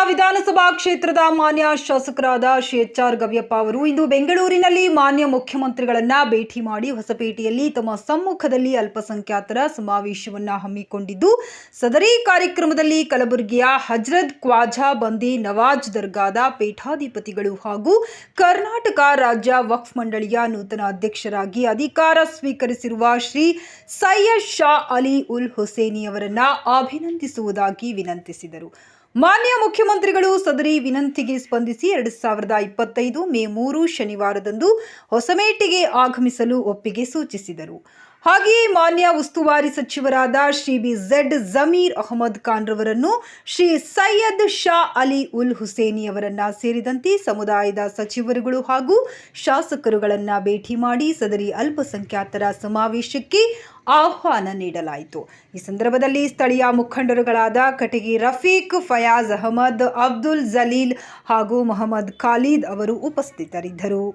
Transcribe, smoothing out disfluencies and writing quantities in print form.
ವಿಧಾನಸಭಾ ಕ್ಷೇತ್ರದ ಮಾನ್ಯ ಶಾಸಕರಾದ ಶ್ರೀ ಎಚ್.ಆರ್. ಗವಿಯಪ್ಪ ಅವರು ಇಂದು ಬೆಂಗಳೂರಿನಲ್ಲಿ ಮಾನ್ಯ ಮುಖ್ಯಮಂತ್ರಿಗಳನ್ನ ಭೇಟಿ ಮಾಡಿ ಹೊಸಪೇಟೆಯಲ್ಲಿ ತಮ್ಮ ಸಮ್ಮುಖದಲ್ಲಿ ಅಲ್ಪಸಂಖ್ಯಾತರ ಸಮಾವೇಶವನ್ನ ಹಮ್ಮಿಕೊಂಡಿದ್ದು, ಸದರಿ ಕಾರ್ಯಕ್ರಮದಲ್ಲಿ ಕಲಬುರಗಿಯ ಹಜರತ್ ಖ್ವಾಜಾ ಬಂದಿ ನವಾಜ್ ದರ್ಗಾದ ಪೀಠಾಧಿಪತಿಗಳು ಹಾಗೂ ಕರ್ನಾಟಕ ರಾಜ್ಯ ವಕ್ಫ್ ಮಂಡಳಿಯ ನೂತನ ಅಧ್ಯಕ್ಷರಾಗಿ ಅಧಿಕಾರ ಸ್ವೀಕರಿಸಿರುವ ಶ್ರೀ ಸೈಯದ್ ಶಾ ಅಲಿ ಉಲ್ ಹುಸೇನಿ ಅವರನ್ನ ಅಭಿನಂದಿಸುವುದಾಗಿ ವಿನಂತಿಸಿದರು. ಮಾನ್ಯ ಮುಖ್ಯಮಂತ್ರಿಗಳು ಸದರಿ ವಿನಂತಿಗೆ ಸ್ಪಂದಿಸಿ 2025 ಮೇ 3 ಶನಿವಾರದಂದು ಹೊಸಪೇಟೆಗೆ ಆಗಮಿಸಲು ಒಪ್ಪಿಗೆ ಸೂಚಿಸಿದರು. ಹಾಗೆಯೇ ಮಾನ್ಯ ಉಸ್ತುವಾರಿ ಸಚಿವರಾದ ಶ್ರೀ ಬಿ.ಝೆಡ್. ಜಮೀರ್ ಅಹಮದ್ ಖಾನ್ ರವರನ್ನು, ಶ್ರೀ ಸೈಯದ್ ಶಾ ಅಲಿ ಉಲ್ ಹುಸೇನಿ ಅವರನ್ನ ಸೇರಿದಂತೆ ಸಮುದಾಯದ ಸಚಿವರುಗಳು ಹಾಗೂ ಶಾಸಕರುಗಳನ್ನ ಭೇಟಿ ಮಾಡಿ ಸದರಿ ಅಲ್ಪಸಂಖ್ಯಾತರ ಸಮಾವೇಶಕ್ಕೆ ಆಹ್ವಾನ ನೀಡಲಾಯಿತು. ಈ ಸಂದರ್ಭದಲ್ಲಿ ಸ್ಥಳೀಯ ಮುಖಂಡರುಗಳಾದ ಕಟಗಿ ರಫೀಕ್, ಫಯಾಜ್ ಅಹಮದ್, ಅಬ್ದುಲ್ ಜಲೀಲ್ ಹಾಗೂ ಮೊಹಮ್ಮದ್ ಖಾಲಿದ್ ಅವರು ಉಪಸ್ಥಿತರಿದ್ದರು.